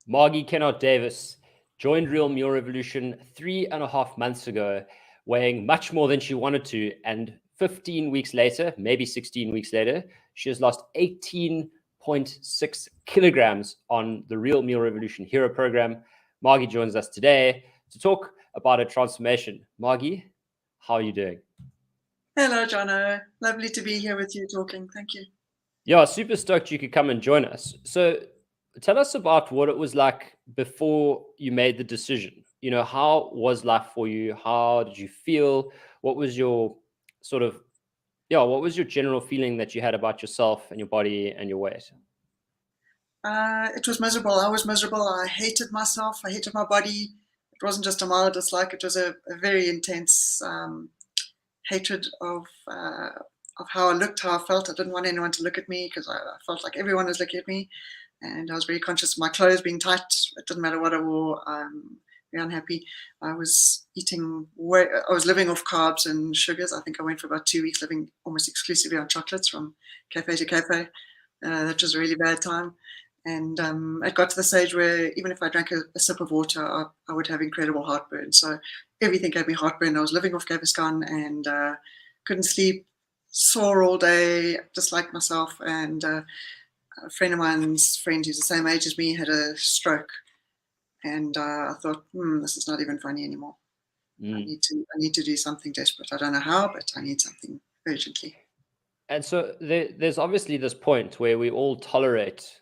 Margie Kennard Davis joined Real Meal Revolution 3.5 months ago, weighing much more than she wanted to. And 15 weeks later, maybe 16 weeks later, she has lost 18.6 kilograms on the Real Meal Revolution Hero program. Margie joins us today to talk about her transformation. Margie, how are you doing? Hello, Jonno. Lovely to be here with you talking. Thank you. Yeah, super stoked you could come and join us. So tell us about what it was like before you made the decision. How was life for you? How did you feel? What was your sort of, what was your general feeling that you had about yourself and your body and your weight? It was miserable. I was miserable. I hated myself. I hated my body. It wasn't just a mild dislike. It was a very intense hatred of how I looked, how I felt. I didn't want anyone to look at me because I felt like everyone was looking at me. And I was very conscious of my clothes being tight. It didn't matter what I wore. Very unhappy. I was living off carbs and sugars. I think I went for about 2 weeks living almost exclusively on chocolates from cafe to cafe. That was a really bad time. And it got to the stage where even if I drank a sip of water, I would have incredible heartburn. So everything gave me heartburn. I was living off Gaviscon and couldn't sleep, sore all day, disliked myself. And a friend of mine's friend who's the same age as me had a stroke. And I thought, this is not even funny anymore. I need to do something desperate. I don't know how, but I need something urgently. And so there's obviously this point where we all tolerate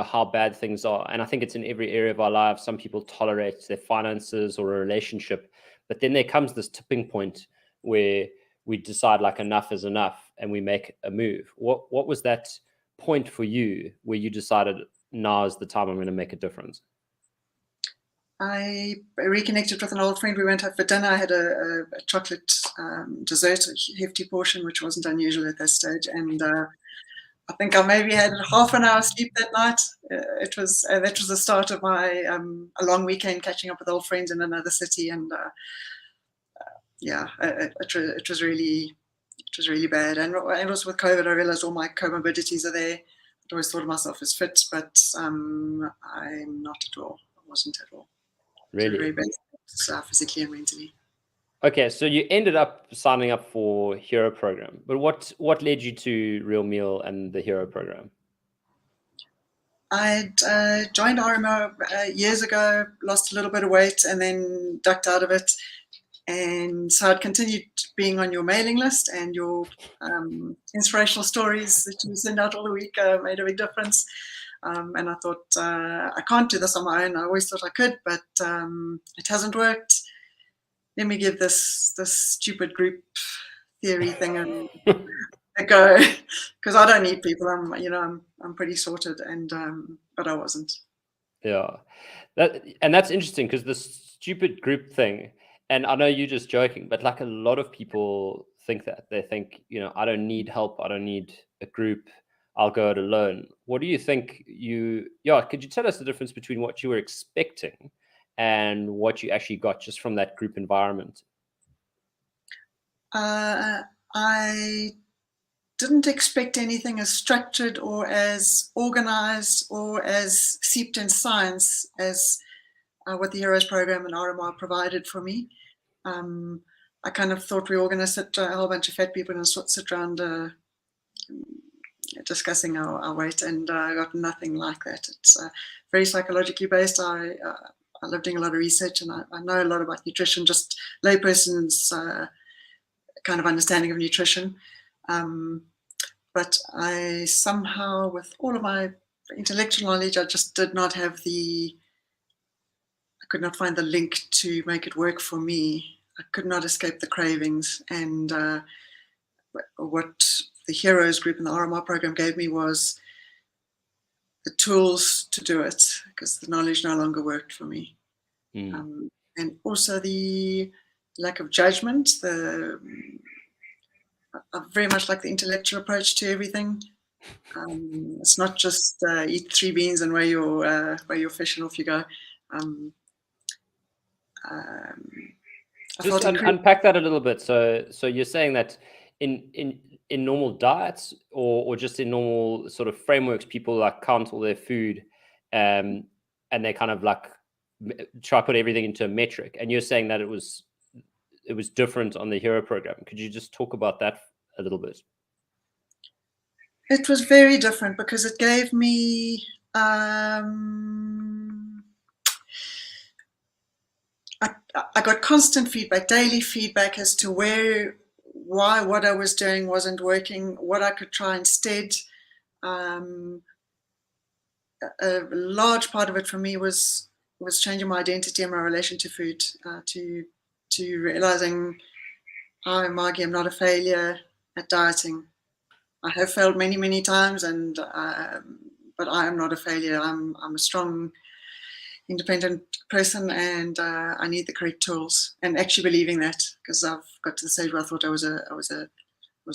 how bad things are. And I think it's in every area of our lives. Some people tolerate their finances or a relationship, but then there comes this tipping point where we decide like enough is enough and we make a move. What was that point for you where you decided now is the time I'm going to make a difference? I reconnected with an old friend. We went out for dinner. I had a chocolate dessert, a hefty portion, which wasn't unusual at that stage. And I think I maybe had half an hour sleep that night. That was the start of my a long weekend catching up with old friends in another city, and it was really bad. And also with COVID, I realized all my comorbidities are there. I'd always thought of myself as fit, but I'm not at all. I wasn't at all. Really? Very bad, physically and mentally. Okay, so you ended up signing up for Hero program, but what led you to Real Meal and the Hero program? I'd joined RMR years ago, lost a little bit of weight, and then ducked out of it. And so I'd continued being on your mailing list, and your inspirational stories that you send out all the week made a big difference. And I thought, I can't do this on my own. I always thought I could, but it hasn't worked. Let me give this stupid group theory thing a go, because I don't need people. I'm pretty sorted, and but I wasn't. Yeah, that's interesting because the stupid group thing, and I know you're just joking, but like a lot of people think that they think, I don't need help, I don't need a group, I'll go it alone. What do you think could you tell us the difference between what you were expecting and what you actually got just from that group environment? I didn't expect anything as structured or as organized or as seeped in science as what the Heroes program and RMR provided for me. I kind of thought we were going to sit a whole bunch of fat people and sit around discussing our weight, and I got nothing like that. It's very psychologically based. I love doing a lot of research, and I know a lot about nutrition, just layperson's kind of understanding of nutrition. But I somehow, with all of my intellectual knowledge, I just did not have I could not find the link to make it work for me. I could not escape the cravings. And what the Heroes group and the RMR program gave me was the tools to do it, because the knowledge no longer worked for me. And also the lack of judgment, I very much like the intellectual approach to everything. It's not just eat 3 beans and weigh your fish and off you go. Just unpack that a little bit. So you're saying that in normal diets or just in normal sort of frameworks, people like count all their food, and they kind of like try to put everything into a metric. And you're saying that it was different on the Hero program. Could you just talk about that a little bit? It was very different because it gave me I got constant feedback, daily feedback as to why what I was doing wasn't working, what I could try instead. A large part of it for me was changing my identity and my relation to food, to realizing, Margie, I'm not a failure at dieting. I have failed many, many times, and but I am not a failure. I'm a strong, independent person, and I need the correct tools. And actually believing that, because I've got to the stage where I thought I was a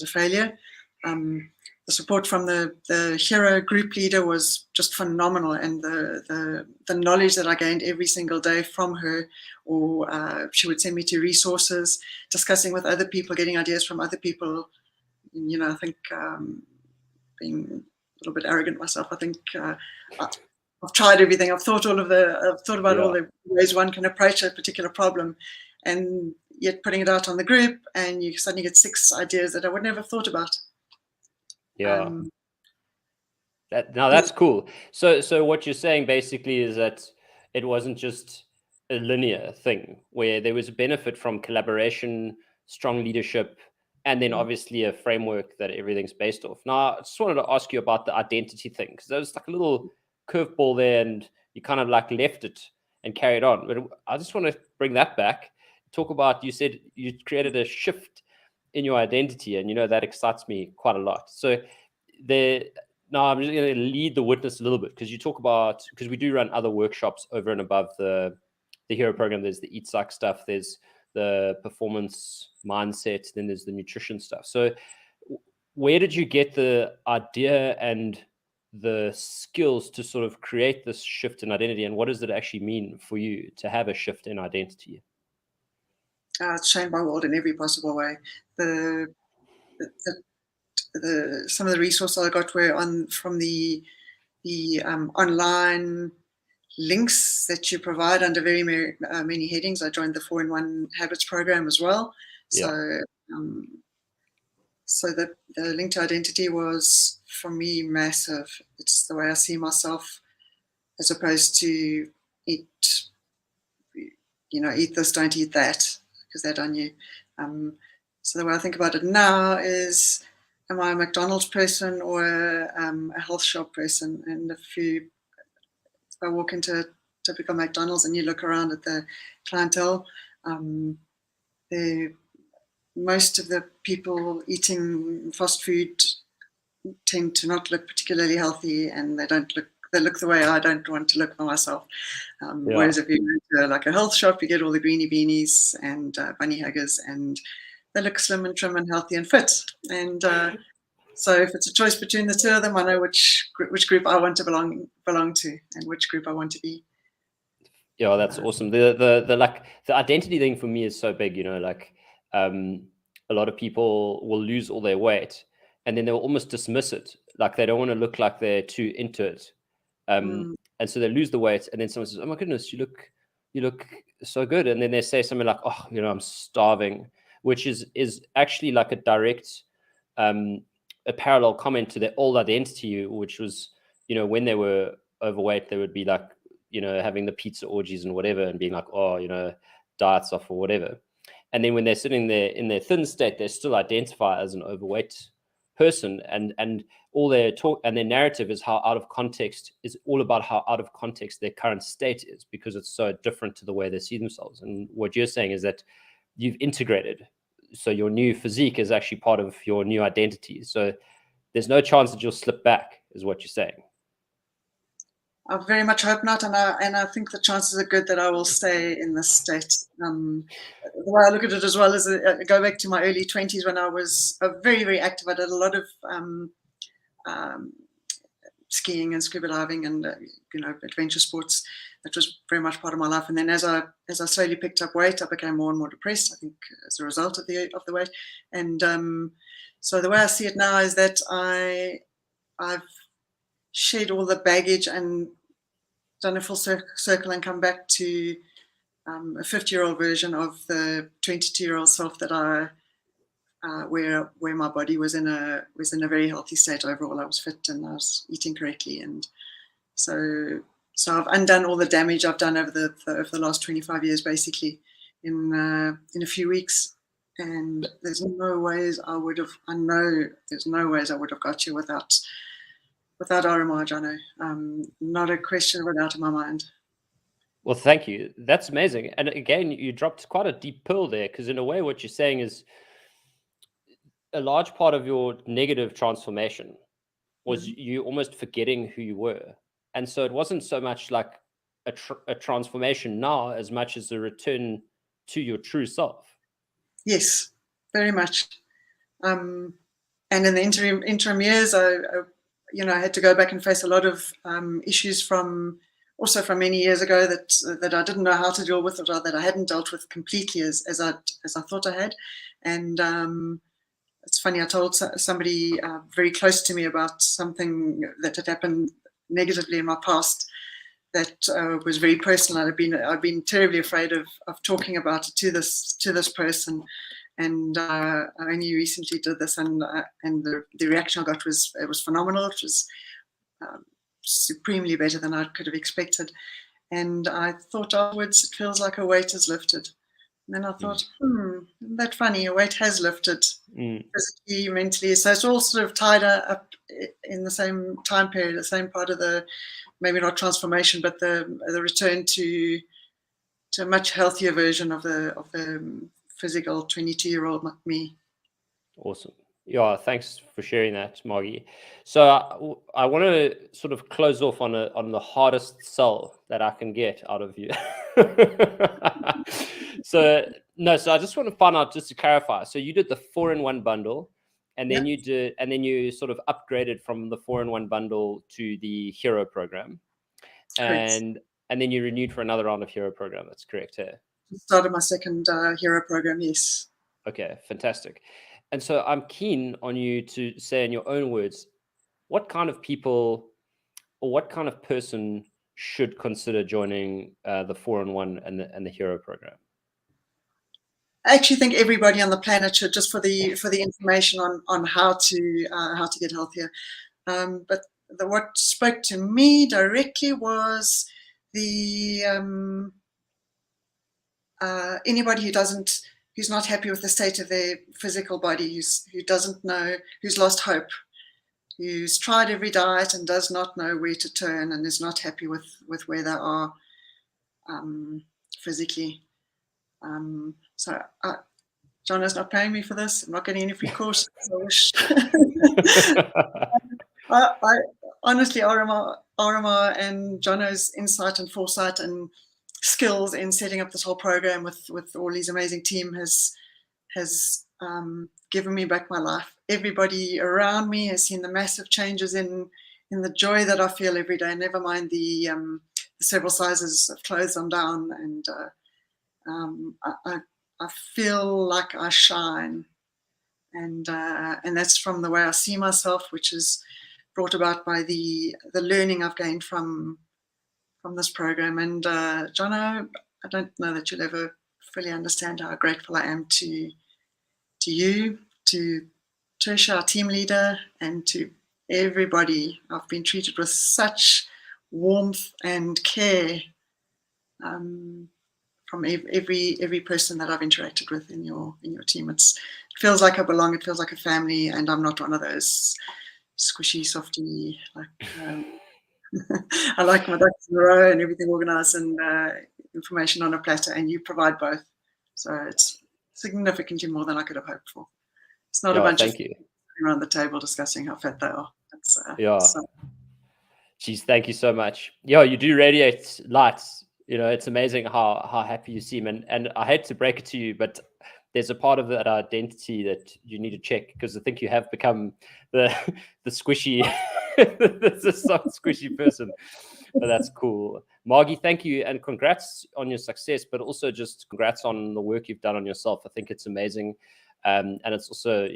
failure. The support from the Hero group leader was just phenomenal, and the knowledge that I gained every single day from her, or she would send me to resources, discussing with other people, getting ideas from other people. You know, I think being a little bit arrogant myself, I think I've tried everything. I've thought about all the ways one can approach a particular problem, and yet putting it out on the group, and you suddenly get 6 ideas that I would never have thought about. Yeah. That's cool. So what you're saying basically is that it wasn't just a linear thing where there was a benefit from collaboration, strong leadership, and then obviously a framework that everything's based off. Now, I just wanted to ask you about the identity thing, because there was like a little curveball there and you kind of like left it and carried on. But I just want to bring that back. Talk about, you said you created a shift in your identity, and that excites me quite a lot. So now I'm just going to lead the witness a little bit, because you talk about, because we do run other workshops over and above the Hero program. There's the Eat Psych stuff, there's the performance mindset, then there's the nutrition stuff. So where did you get the idea and the skills to sort of create this shift in identity, and what does it actually mean for you to have a shift in identity? It's changed my world in every possible way. Some of the resources I got were from the online links that you provide under very many headings. I joined the 4-in-1 Habits program as well. So so the link to identity was, for me, massive. It's the way I see myself, as opposed to eat this, don't eat that, because they're on you. So the way I think about it now is, am I a McDonald's person or a health shop person? And if I walk into a typical McDonald's and you look around at the clientele, most of the people eating fast food tend to not look particularly healthy, and they look the way I don't want to look for myself. Whereas if you go to like a health shop, you get all the greenie beanies and bunny huggers, and they look slim and trim and healthy and fit. And so if it's a choice between the two of them, I know which group I want to belong to and which group I want to be. Yeah, that's awesome. The identity thing for me is so big, a lot of people will lose all their weight and then they'll almost dismiss it. Like they don't want to look like they're too into it. And so they lose the weight, and then someone says, "Oh my goodness, you look so good." And then they say something like, "Oh, I'm starving," which is actually like a direct, a parallel comment to their old identity, which was, when they were overweight, they would be like, having the pizza orgies and whatever, and being like, "Oh, diets off or whatever." And then when they're sitting there in their thin state, they still identify as an overweight person, and all their talk and their narrative is how out of context is all about how out of context their current state is, because it's so different to the way they see themselves. And what you're saying is that you've integrated, so your new physique is actually part of your new identity. So there's no chance that you'll slip back, is what you're saying. I very much hope not, and I think the chances are good that I will stay in this state. The way I look at it as well is, go back to my early 20s when I was very, very active. I did a lot of skiing and scuba diving and adventure sports. That was very much part of my life. And then as I slowly picked up weight, I became more and more depressed, I think, as a result of the weight. And so the way I see it now is that I've shed all the baggage and done a full circle and come back to a 50-year-old version of the 22-year-old self that I, where my body was in a very healthy state overall. I was fit and I was eating correctly, and so I've undone all the damage I've done over the last 25 years, basically, in a few weeks. And there's no ways I would have. I know there's no ways I would have got you without RMR, Jonno. Not a question of a doubt in my mind. Well, thank you. That's amazing. And again, you dropped quite a deep pearl there, because in a way, what you're saying is a large part of your negative transformation was you almost forgetting who you were. And so it wasn't so much like a transformation now as much as a return to your true self. Yes, very much. And in the interim years, I had to go back and face a lot of issues from many years ago that I didn't know how to deal with, or that I hadn't dealt with completely as I thought I had. And it's funny, I told somebody very close to me about something that had happened negatively in my past that was very personal. I'd been terribly afraid of talking about it to this person, and I only recently did this, and the reaction I got was phenomenal. It was supremely better than I could have expected, and I thought afterwards, it feels like a weight has lifted. And then I thought, isn't that funny? A weight has lifted physically, mentally. So it's all sort of tied up in the same time period, the same part of the, maybe not transformation, but the return to a much healthier version of the physical 22-year-old me. Awesome. Yeah, thanks for sharing that, Margie. So I want to sort of close off on the hardest sell that I can get out of you. So I just want to find out, just to clarify. So you did the 4-in-1 bundle, and then you sort of upgraded from the 4-in-1 bundle to the Hero program, and then you renewed for another round of Hero program. That's correct, here. Started my second Hero program. Yes. Okay, fantastic. And so I'm keen on you to say in your own words, what kind of people or what kind of person should consider joining the 4-in-1 and the Hero program? I actually think everybody on the planet should, just for the information on how to get healthier. But what spoke to me directly was the anybody who's not happy with the state of their physical body, who doesn't know, who's lost hope, who's tried every diet and does not know where to turn, and is not happy with where they are physically. So Jonno's not paying me for this. I'm not getting any free courses. I wish. I honestly, RMR and Jonno's insight and foresight and skills in setting up this whole program with all his amazing team has given me back my life. Everybody around me has seen the massive changes in the joy that I feel every day. Never mind the several sizes of clothes I'm down, and I feel like I shine, and that's from the way I see myself, which is brought about by the learning I've gained from this program. And Jonno, I don't know that you'll ever fully understand how grateful I am to you, to Trish, our team leader, and to everybody. I've been treated with such warmth and care from every person that I've interacted with in your team. It feels like I belong. It feels like a family, and I'm not one of those squishy, softy, like I like my ducks in a row and everything organized and information on a platter, and you provide both. So it's significantly more than I could have hoped for. It's not a bunch of people around the table discussing how fat they are. Geez, thank you so much. Yeah, you do radiate lights. You know, it's amazing how happy you seem. And I hate to break it to you, but there's a part of that identity that you need to check, because I think you have become the squishy, the soft, squishy person. But that's cool. Margie, thank you, and congrats on your success, but also just congrats on the work you've done on yourself. I think it's amazing. And it's also,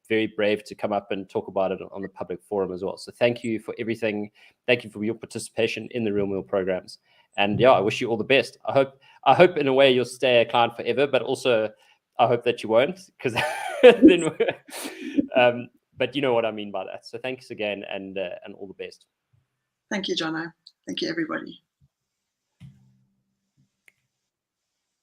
very brave to come up and talk about it on the public forum as well. So thank you for everything. Thank you for your participation in the Real Meal programs. And yeah, I wish you all the best. I hope in a way you'll stay a client forever, but also I hope that you won't, because then, but you know what I mean by that. So thanks again, and all the best. Thank you, Jonno. Thank you, everybody.